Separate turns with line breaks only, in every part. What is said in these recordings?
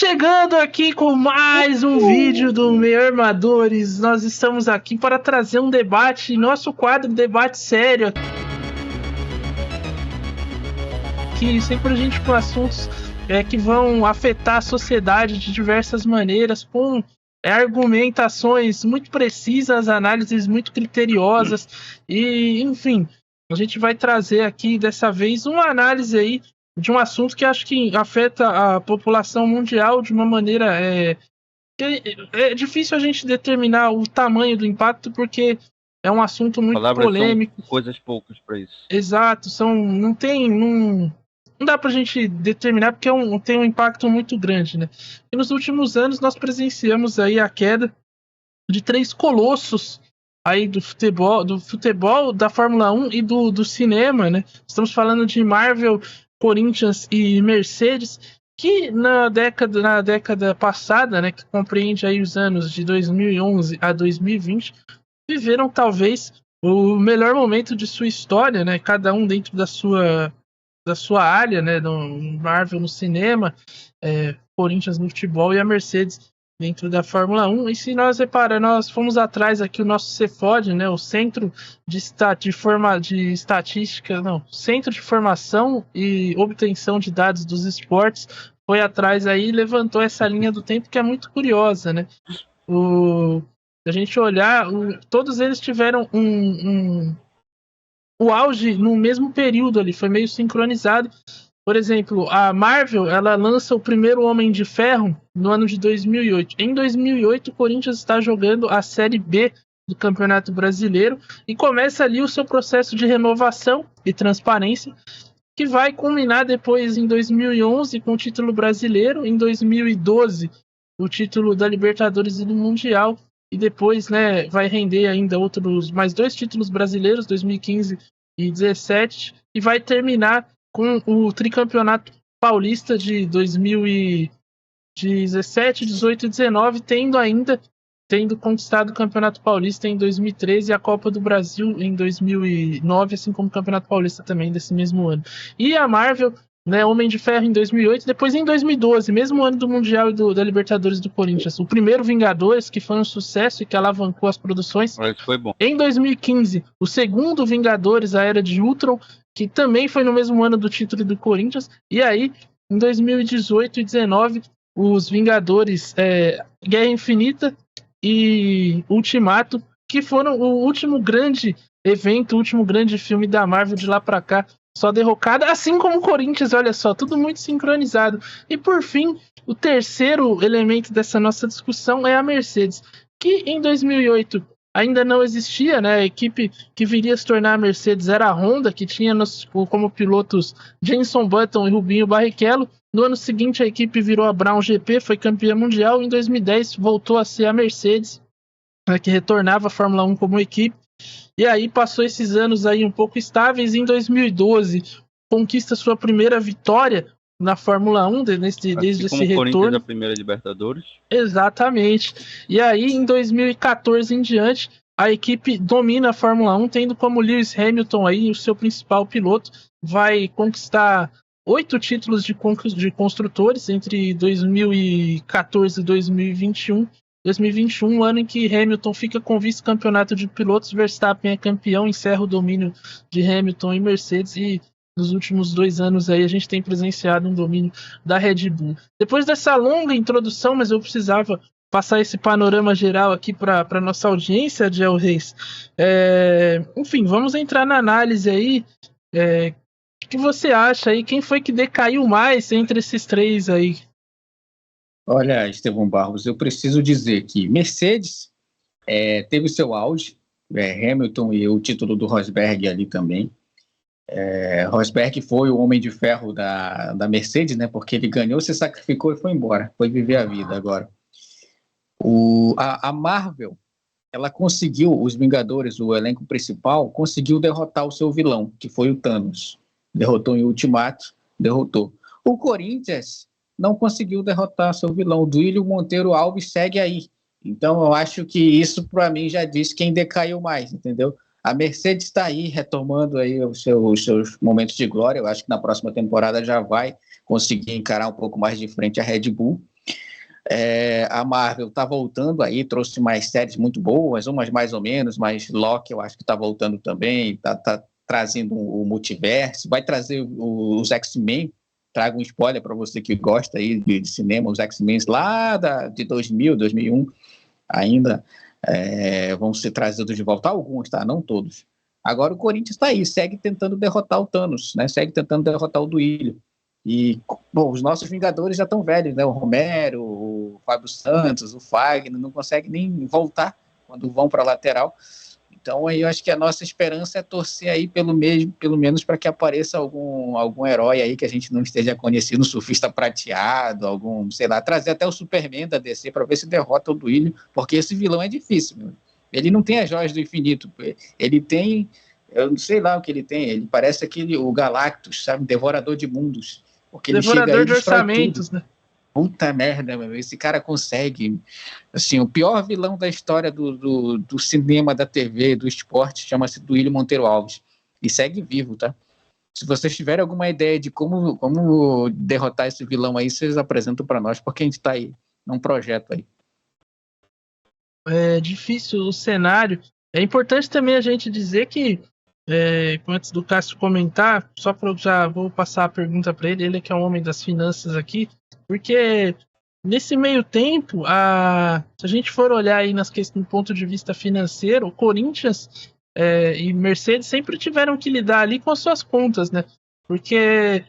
Chegando aqui com mais um vídeo do Meio Armadores, nós estamos aqui para trazer um debate, nosso quadro Debate Sério, que sempre a gente com assuntos que vão afetar a sociedade de diversas maneiras, com argumentações muito precisas, análises muito criteriosas, e enfim, a gente vai trazer aqui dessa vez uma análise aí de um assunto que acho que afeta a população mundial de uma maneira... É difícil a gente determinar o tamanho do impacto, porque é um assunto muito polêmico.
São coisas poucas para isso.
Exato, não dá pra gente determinar, porque tem um impacto muito grande, né? E nos últimos anos nós presenciamos aí a queda de 3 colossos aí do futebol, da Fórmula 1 e do cinema, né? Estamos falando de Marvel, Corinthians e Mercedes, que na década passada, né, que compreende aí os anos de 2011 a 2020, viveram talvez o melhor momento de sua história, né? Cada um dentro da sua área, né? No Marvel no cinema, Corinthians no futebol e a Mercedes dentro da Fórmula 1. E se nós nós fomos atrás aqui, o nosso CEFOD, né, o Centro Centro de Formação e Obtenção de Dados dos Esportes, foi atrás aí e levantou essa linha do tempo que é muito curiosa, né? A gente olhar, todos eles tiveram o auge no mesmo período ali, foi meio sincronizado. Por exemplo, a Marvel, ela lança o primeiro Homem de Ferro no ano de 2008. Em 2008, o Corinthians está jogando a Série B do Campeonato Brasileiro e começa ali o seu processo de renovação e transparência, que vai culminar depois em 2011 com o título brasileiro, em 2012 o título da Libertadores e do Mundial, e depois, né, vai render ainda mais 2 títulos brasileiros, 2015 e 2017, e vai terminar com o tricampeonato paulista de 2017, 18 e 19, tendo conquistado o Campeonato Paulista em 2013 e a Copa do Brasil em 2009, assim como o Campeonato Paulista também desse mesmo ano. E a Marvel, né, Homem de Ferro em 2008, depois em 2012, mesmo ano do Mundial e da Libertadores do Corinthians, o primeiro Vingadores, que foi um sucesso e que alavancou as produções.
Isso foi bom.
Em 2015, o segundo Vingadores, a Era de Ultron, que também foi no mesmo ano do título do Corinthians. E aí, em 2018 e 2019, os Vingadores Guerra Infinita e Ultimato, que foram o último grande evento, o último grande filme da Marvel de lá pra cá, só derrocada, assim como o Corinthians, olha só, tudo muito sincronizado. E por fim, o terceiro elemento dessa nossa discussão é a Mercedes, que em 2008 ainda não existia, né? A equipe que viria a se tornar a Mercedes era a Honda, que tinha como pilotos Jenson Button e Rubinho Barrichello. No ano seguinte, a equipe virou a Brown GP, foi campeã mundial. Em 2010, voltou a ser a Mercedes, né, que retornava à Fórmula 1 como equipe. E aí passou esses anos aí um pouco estáveis. Em 2012, conquista sua primeira vitória na Fórmula 1, desde esse retorno.
Corinthians da primeira Libertadores.
Exatamente. E aí, em 2014 em diante, a equipe domina a Fórmula 1, tendo como Lewis Hamilton aí o seu principal piloto. Vai conquistar 8 títulos de construtores entre 2014 e 2021. 2021, ano em que Hamilton fica com vice-campeonato de pilotos, Verstappen é campeão, encerra o domínio de Hamilton e Mercedes, e nos últimos 2 anos aí a gente tem presenciado um domínio da Red Bull. Depois dessa longa introdução, mas eu precisava passar esse panorama geral aqui para nossa audiência, Adiel Reis. Enfim, vamos entrar na análise aí. O que você acha aí? Quem foi que decaiu mais entre esses 3 aí?
Olha, Estevão Barros, eu preciso dizer que Mercedes teve seu auge, Hamilton e o título do Rosberg ali também. Rosberg foi o homem de ferro da Mercedes, né? Porque ele ganhou, se sacrificou e foi embora, foi viver a vida agora. A Marvel, ela conseguiu, os Vingadores, o elenco principal, conseguiu derrotar o seu vilão, que foi o Thanos. Derrotou em Ultimato, derrotou. O Corinthians não conseguiu derrotar seu vilão. Duílio Monteiro Alves segue aí. Então, eu acho que isso, para mim, já diz quem decaiu mais, entendeu? A Mercedes está aí, retomando aí os seus momentos de glória. Eu acho que na próxima temporada já vai conseguir encarar um pouco mais de frente a Red Bull. A Marvel está voltando aí, trouxe mais séries muito boas, umas mais ou menos, mas Loki eu acho que está voltando também, está trazendo o multiverso, vai trazer os X-Men. Trago um spoiler para você que gosta aí de cinema, os X-Men lá de 2000, 2001 ainda vão ser trazidos de volta, alguns, tá? Não todos. Agora o Corinthians está aí, segue tentando derrotar o Thanos, né? Segue tentando derrotar o Duílio. E, bom, os nossos Vingadores já estão velhos, né? O Romero, o Fábio Santos, o Fagner, não conseguem nem voltar quando vão para a lateral. Então, aí eu acho que a nossa esperança é torcer aí pelo menos para que apareça algum herói aí que a gente não esteja conhecendo, um surfista prateado, sei lá, trazer até o Superman da DC para ver se derrota o Duílio, porque esse vilão é difícil, meu. Ele não tem as joias do infinito, ele tem, eu não sei lá o que ele tem, ele parece o Galactus, sabe, devorador de mundos, porque ele chega aí e destrói orçamentos, tudo. Né? Puta merda, meu. Esse cara consegue, assim, o pior vilão da história do cinema, da TV, do esporte, chama-se Duílio Monteiro Alves, e segue vivo, tá? Se vocês tiverem alguma ideia de como derrotar esse vilão aí, vocês apresentam para nós, porque a gente tá aí, num projeto aí.
É difícil o cenário. É importante também a gente dizer que, antes do Cássio comentar, só para eu já vou passar a pergunta para ele que é o homem das finanças aqui, porque nesse meio tempo, se a gente for olhar aí no ponto de vista financeiro, o Corinthians e Mercedes sempre tiveram que lidar ali com as suas contas, né? Porque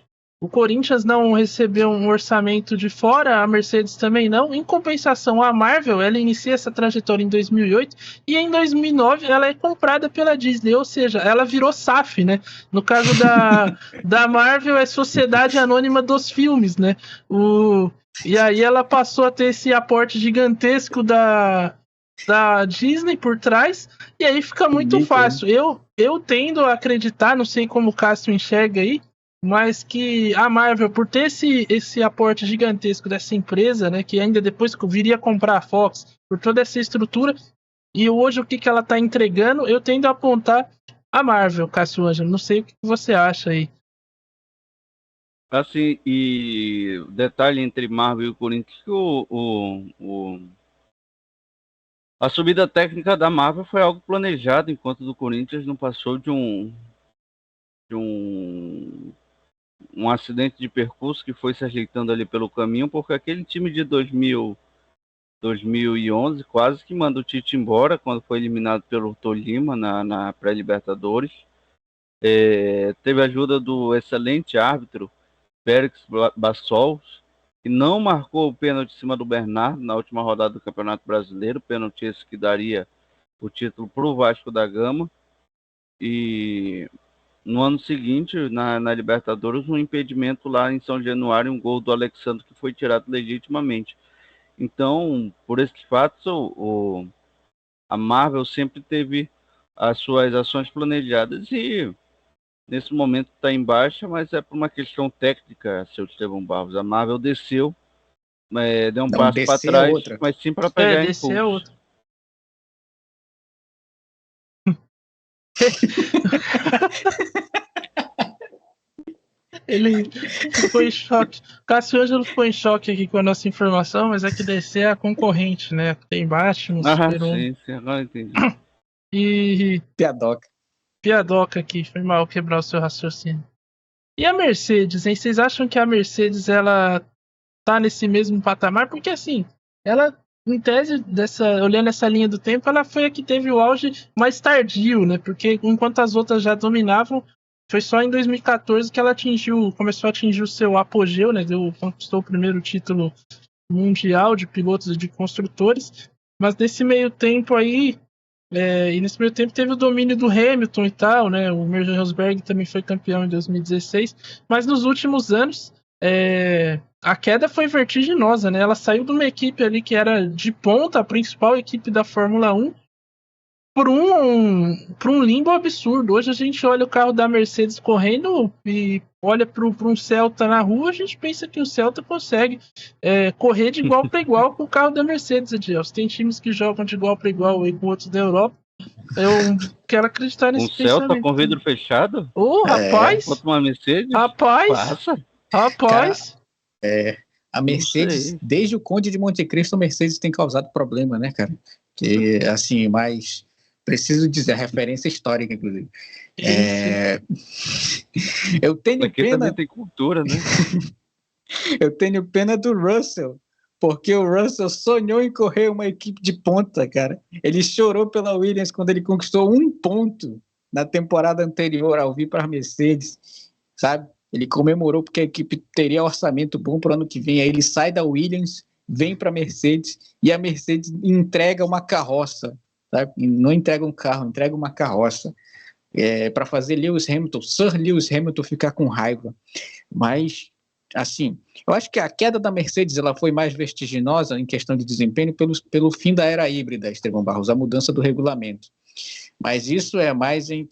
o Corinthians não recebeu um orçamento de fora, a Mercedes também não. Em compensação, a Marvel, ela inicia essa trajetória em 2008 e em 2009 ela é comprada pela Disney, ou seja, ela virou SAF, né? No caso da Marvel é Sociedade Anônima dos Filmes, né? E aí ela passou a ter esse aporte gigantesco da Disney por trás, e aí fica muito fácil. Eu tendo a acreditar, não sei como o Cássio enxerga aí, mas que a Marvel, por ter esse aporte gigantesco dessa empresa, né, que ainda depois viria a comprar a Fox, por toda essa estrutura, e hoje o que ela está entregando, eu tendo a apontar a Marvel, Cássio Ângelo. Não sei o que você acha aí.
Assim, e detalhe entre Marvel e o Corinthians, que a subida técnica da Marvel foi algo planejado, enquanto do Corinthians não passou de um acidente de percurso que foi se ajeitando ali pelo caminho, porque aquele time de 2011 quase que manda o Tite embora quando foi eliminado pelo Tolima na pré-Libertadores. Teve a ajuda do excelente árbitro Félix Bassols, que não marcou o pênalti em cima do Bernardo na última rodada do Campeonato Brasileiro, pênalti esse que daria o título para o Vasco da Gama. E no ano seguinte, na Libertadores, um impedimento lá em São Januário, um gol do Alexandre que foi tirado legitimamente. Então, por esses fatos, a Marvel sempre teve as suas ações planejadas e nesse momento está em baixa, mas é por uma questão técnica, seu Estevão Barros. A Marvel desceu, deu um passo para trás, mas sim para pegar impulso. É outra.
Ele ficou em choque. Cássio Ângelo ficou em choque aqui com a nossa informação, mas é que DC é a concorrente, né? Tem Batman, Super-Homem.
Sim, agora entendi.
E piadoca aqui, foi mal quebrar o seu raciocínio. E a Mercedes, hein? Vocês acham que a Mercedes, ela tá nesse mesmo patamar? Porque assim, ela, em tese, olhando essa linha do tempo, ela foi a que teve o auge mais tardio, né? Porque enquanto as outras já dominavam, foi só em 2014 que ela começou a atingir o seu apogeu, né? Conquistou o primeiro título mundial de pilotos e de construtores. Mas nesse meio tempo aí, teve o domínio do Hamilton e tal, né? O Mercedes Rosberg também foi campeão em 2016. Mas nos últimos anos, a queda foi vertiginosa, né? Ela saiu de uma equipe ali que era de ponta, a principal equipe da Fórmula 1, por um limbo absurdo. Hoje a gente olha o carro da Mercedes correndo e olha para um Celta na rua, a gente pensa que o Celta consegue correr de igual para igual com o carro da Mercedes, Edilson. Tem times que jogam de igual para igual aí com outros da Europa. Eu quero acreditar nesse pensamento.
Celta com vidro fechado?
Rapaz!
Quanto uma Mercedes?
Rapaz!
Passa.
Rapaz!
Cara, A Mercedes, desde o Conde de Monte Cristo, a Mercedes tem causado problema, né, cara? Que, assim, mas preciso dizer, a referência histórica, inclusive. Eu tenho
Aqui
pena...
também tem cultura, né?
Eu tenho pena do Russell, porque o Russell sonhou em correr uma equipe de ponta, cara. Ele chorou pela Williams quando ele conquistou 1 ponto na temporada anterior ao vir para a Mercedes, sabe? Ele comemorou porque a equipe teria orçamento bom para o ano que vem. Aí ele sai da Williams, vem para a Mercedes e a Mercedes entrega uma carroça, sabe? Não entrega um carro, entrega uma carroça para fazer Sir Lewis Hamilton ficar com raiva. Mas, assim, eu acho que a queda da Mercedes ela foi mais vertiginosa em questão de desempenho pelo fim da era híbrida, Estevão Barros, a mudança do regulamento. Mas isso é mais em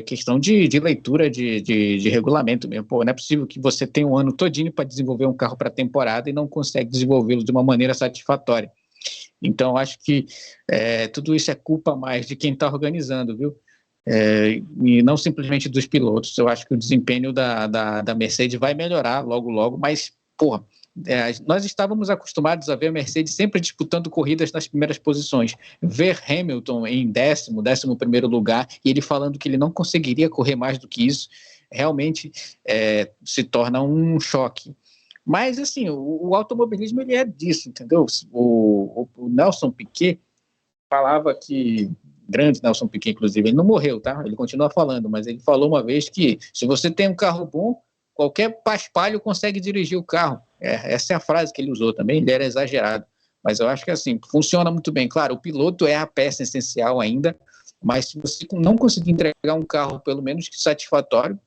questão de leitura de regulamento mesmo. Pô, não é possível que você tenha um ano todinho para desenvolver um carro para a temporada e não consegue desenvolvê-lo de uma maneira satisfatória. Então, acho que tudo isso é culpa mais de quem está organizando, viu? E não simplesmente dos pilotos. Eu acho que o desempenho da Mercedes vai melhorar logo, mas, porra, nós estávamos acostumados a ver a Mercedes sempre disputando corridas nas primeiras posições, ver Hamilton em 11º lugar, e ele falando que ele não conseguiria correr mais do que isso, realmente se torna um choque. Mas, assim, o automobilismo ele é disso, entendeu? O Nelson Piquet falava que, grande Nelson Piquet, inclusive, ele não morreu, tá? Ele continua falando, mas ele falou uma vez que se você tem um carro bom, qualquer paspalho consegue dirigir o carro. Essa é a frase que ele usou também, ele era exagerado. Mas eu acho que, assim, funciona muito bem. Claro, o piloto é a peça essencial ainda, mas se você não conseguir entregar um carro, pelo menos que satisfatório,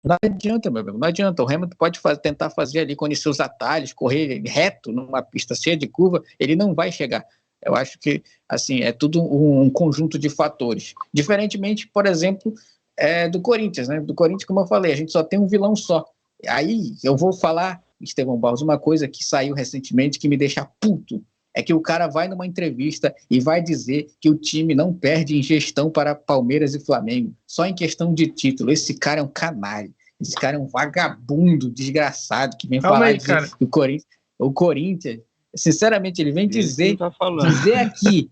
não adianta, meu amigo, não adianta. O Hamilton pode tentar fazer ali, conhecer os atalhos, correr reto numa pista cheia de curva, ele não vai chegar. Eu acho que, assim, é tudo um conjunto de fatores. Diferentemente, por exemplo, do Corinthians, né? Do Corinthians, como eu falei, a gente só tem um vilão só. Aí eu vou falar, Estevão Barros, uma coisa que saiu recentemente que me deixa puto. É que o cara vai numa entrevista e vai dizer que o time não perde em gestão para Palmeiras e Flamengo, só em questão de título. Esse cara é um canalha. Esse cara é um vagabundo desgraçado que vem falar que o Corinthians, sinceramente, ele vem dizer aqui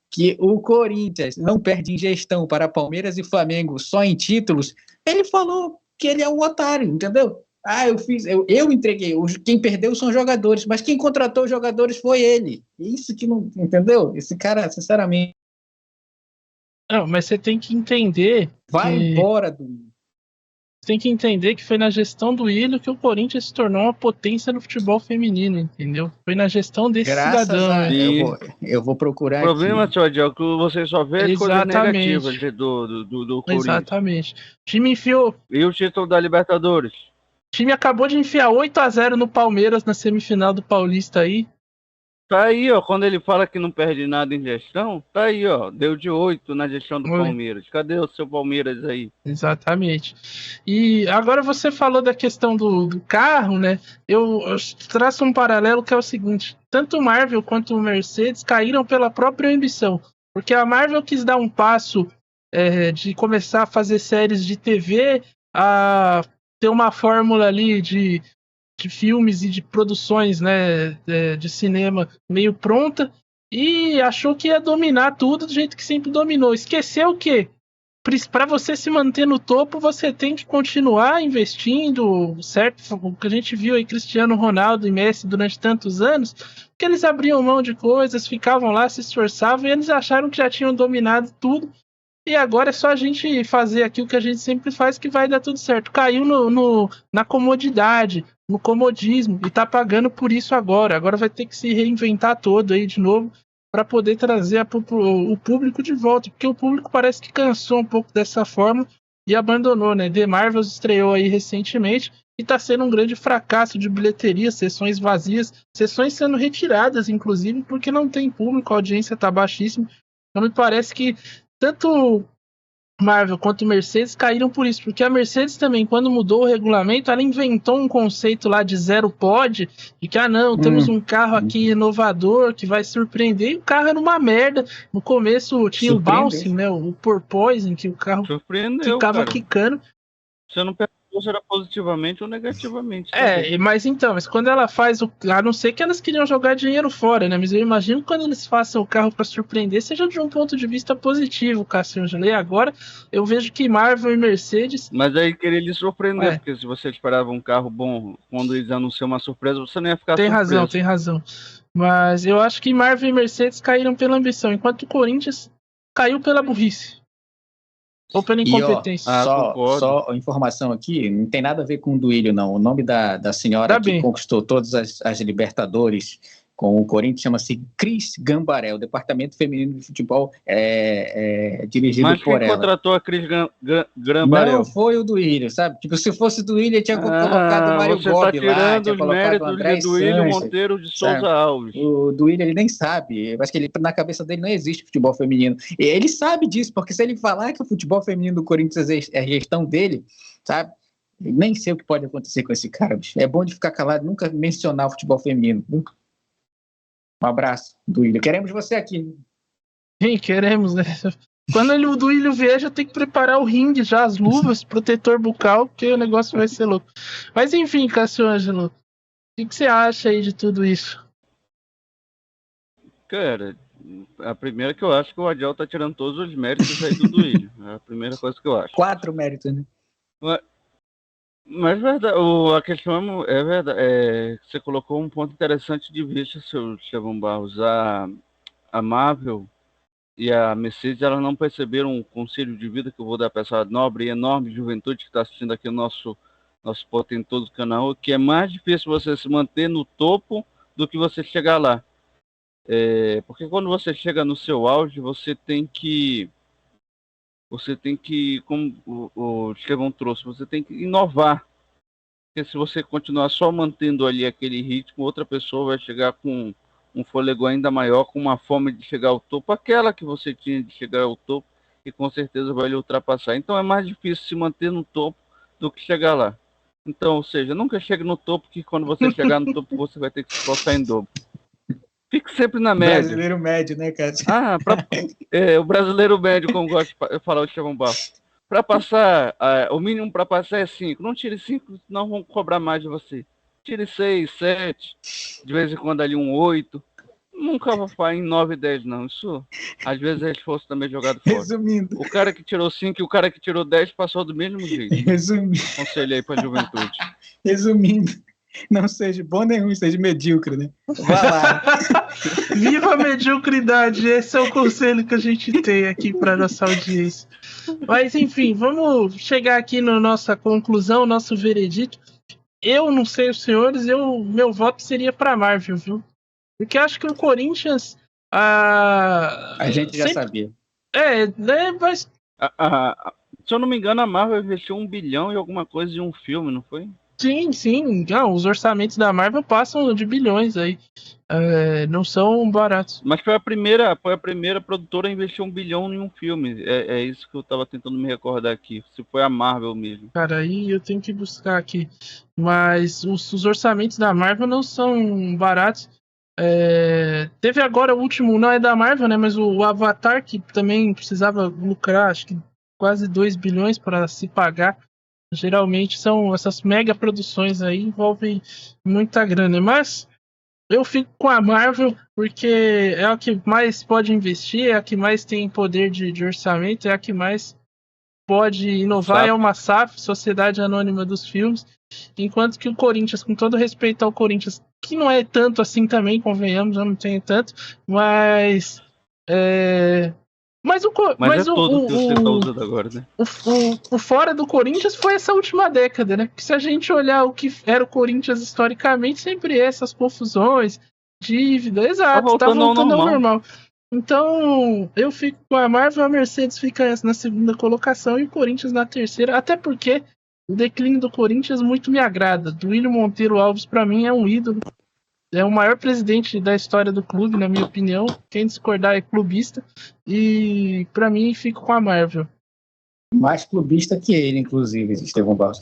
que o Corinthians não perde em gestão para Palmeiras e Flamengo só em títulos. Ele falou que ele é um otário, entendeu? Eu entreguei, quem perdeu são os jogadores, mas quem contratou os jogadores foi ele. Isso que não, entendeu? Esse cara, sinceramente...
Não, mas você tem que entender...
embora do...
Você tem que entender que foi na gestão do Ilho que o Corinthians se tornou uma potência no futebol feminino, entendeu? Foi na gestão desse cidadão.
Eu vou procurar.
O problema, Tio Adel, é que você só vê as coisas negativas do Corinthians.
Exatamente. O time enfiou...
E o título da Libertadores?
O time acabou de enfiar 8-0 no Palmeiras na semifinal do Paulista aí.
Tá aí, ó, quando ele fala que não perde nada em gestão, tá aí, ó, deu de 8 na gestão do Palmeiras. Cadê o seu Palmeiras aí?
Exatamente. E agora você falou da questão do carro, né? Eu traço um paralelo que é o seguinte: tanto o Marvel quanto o Mercedes caíram pela própria ambição. Porque a Marvel quis dar um passo de começar a fazer séries de TV, a ter uma fórmula ali de filmes e de produções, né, de cinema meio pronta, e achou que ia dominar tudo do jeito que sempre dominou. Esqueceu que para você se manter no topo, você tem que continuar investindo, certo? O que a gente viu aí, Cristiano Ronaldo e Messi durante tantos anos, que eles abriam mão de coisas, ficavam lá, se esforçavam, e eles acharam que já tinham dominado tudo. E agora é só a gente fazer aquilo que a gente sempre faz que vai dar tudo certo. Caiu na comodidade, no comodismo, e tá pagando por isso agora. Agora vai ter que se reinventar todo aí de novo para poder trazer o público de volta. Porque o público parece que cansou um pouco dessa forma e abandonou, né? The Marvels estreou aí recentemente e tá sendo um grande fracasso de bilheteria, sessões vazias, sessões sendo retiradas, inclusive, porque não tem público, a audiência tá baixíssima. Então me parece que tanto Marvel quanto Mercedes caíram por isso, porque a Mercedes também, quando mudou o regulamento, ela inventou um conceito lá de zero pod, de que, temos um carro aqui inovador, que vai surpreender, e o carro era uma merda. No começo tinha o bouncing, né, o porpoising, que o carro ficava quicando.
Você não seja positivamente ou negativamente.
Mas quando ela faz a não ser que elas queriam jogar dinheiro fora, né? Mas eu imagino que quando eles façam o carro para surpreender, seja de um ponto de vista positivo, Cássio Ângelo. E agora eu vejo que Marvel e Mercedes.
Mas aí queria lhe surpreender, porque se você esperava um carro bom quando eles anunciam uma surpresa, você não ia ficar surpreso.
Tem razão. Mas eu acho que Marvel e Mercedes caíram pela ambição, enquanto o Corinthians caiu pela burrice. Ou pela incompetência.
Só informação aqui, não tem nada a ver com o Duílio, não. O nome da senhora que conquistou todas as Libertadores com o Corinthians chama-se Cris Gambaré. O departamento feminino de futebol é dirigido por ela.
Mas quem contratou a Cris Gambaré?
Não foi o Duílio, sabe? Tipo, se fosse o Duílio, ele tinha colocado o Mário Gobi lá, tinha colocado o André
Duílio Monteiro de Souza Alves.
O Duílio, ele nem sabe. Eu acho que na cabeça dele não existe futebol feminino. E ele sabe disso, porque se ele falar que o futebol feminino do Corinthians é a gestão dele, sabe? Eu nem sei o que pode acontecer com esse cara, bicho. É bom de ficar calado, nunca mencionar o futebol feminino. Nunca. Um abraço, Duílio. Queremos você aqui.
Sim, queremos, né? Quando o Duílio vier, já tem que preparar o ringue, já as luvas, protetor bucal, porque o negócio vai ser louco. Mas enfim, Cássio Ângelo, o que você acha aí de tudo isso?
Cara, a primeira que eu acho que o Adiel tá tirando todos os méritos aí do Duílio. É a primeira coisa que eu acho.
4 méritos, né?
Mas verdade, a questão é verdade. Você colocou um ponto interessante de vista, seu Estevão Barros. A Marvel e a Mercedes, elas não perceberam um conselho de vida que eu vou dar para essa nobre e enorme juventude que está assistindo aqui o nosso potentoso canal, que é mais difícil você se manter no topo do que você chegar lá. Porque quando você chega no seu auge, você tem que, como o Estevão trouxe, você tem que inovar. Porque se você continuar só mantendo ali aquele ritmo, outra pessoa vai chegar com um fôlego ainda maior, com uma fome de chegar ao topo, aquela que você tinha de chegar ao topo, e com certeza vai lhe ultrapassar. Então é mais difícil se manter no topo do que chegar lá. Então, ou seja, nunca chegue no topo, que quando você chegar no topo, você vai ter que se esforçar em dobro. Fique sempre na média.
Brasileiro médio, né, cara?
O brasileiro médio, como gosta de falar o Estevão Barros. Para passar, o mínimo para passar é 5. Não tire 5, senão vão cobrar mais de você. Tire 6, 7, de vez em quando ali um 8. Nunca vou falar em 9 e 10, não. Isso, às vezes, é esforço também jogado fora.
Resumindo.
O cara que tirou 5 e o cara que tirou 10 passou do mesmo jeito.
Resumindo.
Conselho aí para a juventude.
Resumindo. Não seja bom nenhum, seja medíocre, né? Vá lá.
Viva a mediocridade, esse é o conselho que a gente tem aqui para nossa audiência. Mas enfim, vamos chegar aqui na nossa conclusão, nosso veredito. Eu não sei os senhores, meu voto seria para Marvel, viu? Porque acho que o Corinthians...
A gente já sabia.
Mas...
Se eu não me engano, a Marvel investiu 1 bilhão e alguma coisa em um filme, não foi?
Sim. Não, os orçamentos da Marvel passam de bilhões aí. Não são baratos.
Mas foi a primeira produtora a investir 1 bilhão em um filme. É isso que eu tava tentando me recordar aqui. Se foi a Marvel mesmo.
Cara, aí eu tenho que buscar aqui. Mas os orçamentos da Marvel não são baratos. Teve agora o último, não é da Marvel, né? Mas o Avatar, que também precisava lucrar, acho que quase 2 bilhões para se pagar. Geralmente são essas mega produções aí, envolvem muita grana. Mas eu fico com a Marvel porque é a que mais pode investir, é a que mais tem poder de orçamento, é a que mais pode inovar. É uma SAF, Sociedade Anônima dos Filmes. Enquanto que o Corinthians, com todo respeito ao Corinthians, que não é tanto assim também, convenhamos, eu não tenho tanto, mas
todo que você tá usando agora, né?
O fora do Corinthians foi essa última década, né? Porque se a gente olhar o que era o Corinthians historicamente, sempre essas confusões, dívida, exato, tá voltando ao normal. Então, eu fico com a Marvel, a Mercedes fica na segunda colocação e o Corinthians na terceira, até porque o declínio do Corinthians muito me agrada. Duílio Monteiro Alves, pra mim, é um ídolo. É o maior presidente da história do clube, na minha opinião. Quem discordar é clubista. E, pra mim, fico com a Marvel.
Mais clubista que ele, inclusive, Estevão Barros.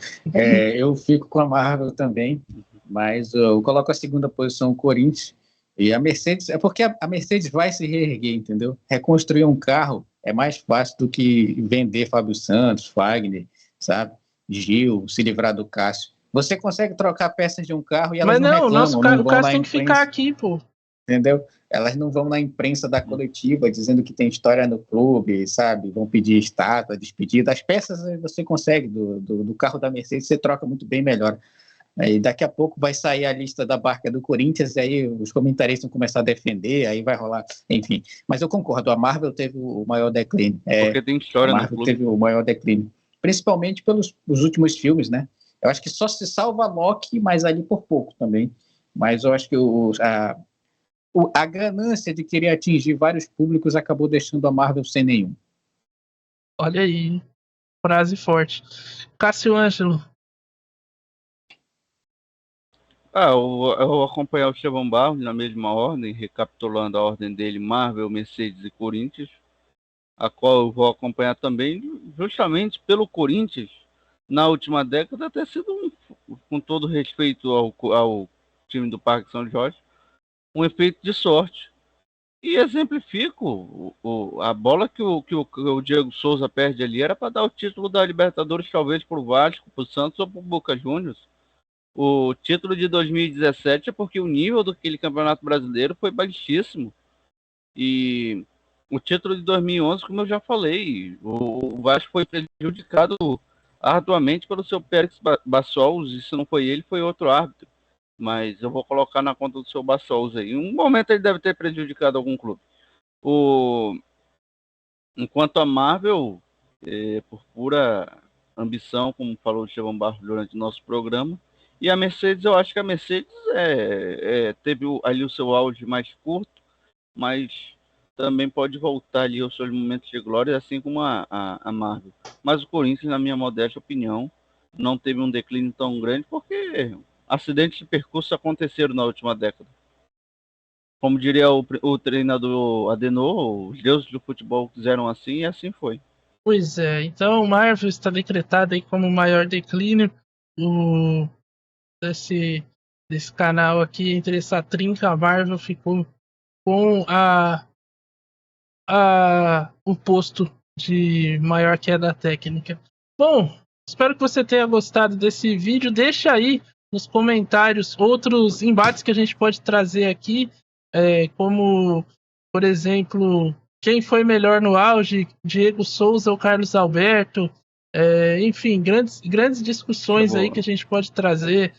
Eu fico com a Marvel também, mas eu coloco a segunda posição o Corinthians. E a Mercedes, porque a Mercedes vai se reerguer, entendeu? Reconstruir um carro é mais fácil do que vender Fábio Santos, Wagner, sabe? Gil, se livrar do Cássio. Você consegue trocar peças de um carro e elas
Mas
não reclamam,
o
não vão
Cássio
na
tem que ficar
imprensa,
aqui, pô.
entendeu? Elas não vão na imprensa da coletiva dizendo que tem história no clube, sabe? Vão pedir estátua, despedida. As peças você consegue, do carro da Mercedes você troca muito bem melhor. E daqui a pouco vai sair a lista da barca do Corinthians, e aí os comentaristas vão começar a defender, aí vai rolar, enfim. Mas eu concordo, a Marvel teve o maior declínio.
Porque tem história
a
no
Marvel
clube.
teve o maior declínio, principalmente pelos os últimos filmes, né? Eu acho que só se salva Loki, mas ali por pouco também. Mas eu acho que a ganância de querer atingir vários públicos acabou deixando a Marvel sem nenhum.
Olha aí, frase forte. Cássio Ângelo.
Eu vou acompanhar o Estevão Barros na mesma ordem, recapitulando a ordem dele: Marvel, Mercedes e Corinthians, a qual eu vou acompanhar também justamente pelo Corinthians, na última década, ter sido, com todo respeito ao time do Parque São Jorge, um efeito de sorte. E exemplifico, a bola que o Diego Souza perde ali era para dar o título da Libertadores talvez para o Vasco, para o Santos ou para o Boca Juniors. O título de 2017 é porque o nível daquele Campeonato Brasileiro foi baixíssimo. E o título de 2011, como eu já falei, o Vasco foi prejudicado arduamente pelo seu Pérez Bassols, e se não foi ele, foi outro árbitro. Mas eu vou colocar na conta do seu Bassols aí. Em um momento ele deve ter prejudicado algum clube. Enquanto a Marvel, por pura ambição, como falou o Estevão Barros durante o nosso programa, e a Mercedes, eu acho que a Mercedes teve ali o seu auge mais curto, mas também pode voltar ali aos seus momentos de glória, assim como a Marvel. Mas o Corinthians, na minha modesta opinião, não teve um declínio tão grande, porque acidentes de percurso aconteceram na última década. Como diria o treinador Adenor, os deuses do futebol quiseram assim, e assim foi.
Pois é, então o Marvel está decretado aí como o maior declínio desse canal aqui. Entre essa trinca, a Marvel ficou com o posto de maior queda técnica. Bom, espero que você tenha gostado desse vídeo. Deixa aí nos comentários outros embates que a gente pode trazer aqui, como, por exemplo, quem foi melhor no auge, Diego Souza ou Carlos Alberto. Enfim, grandes discussões aí que a gente pode trazer.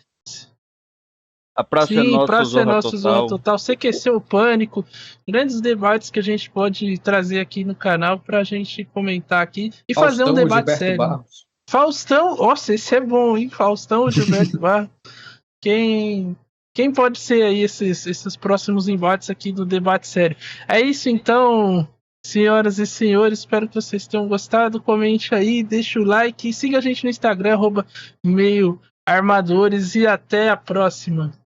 A Praça é Nossa,
Praça é Nossa,
Zorra
Zorra
Total.
CQC o Pânico. Grandes debates que a gente pode trazer aqui no canal pra gente comentar aqui e fazer um debate
Gilberto
sério.
Barros.
Faustão, nossa, esse é bom, hein? Faustão, Gilberto Barros. Quem pode ser aí esses próximos embates aqui do debate sério? É isso então, senhoras e senhores. Espero que vocês tenham gostado. Comente aí, deixa o like. Siga a gente no Instagram, @meioarmadores. E até a próxima.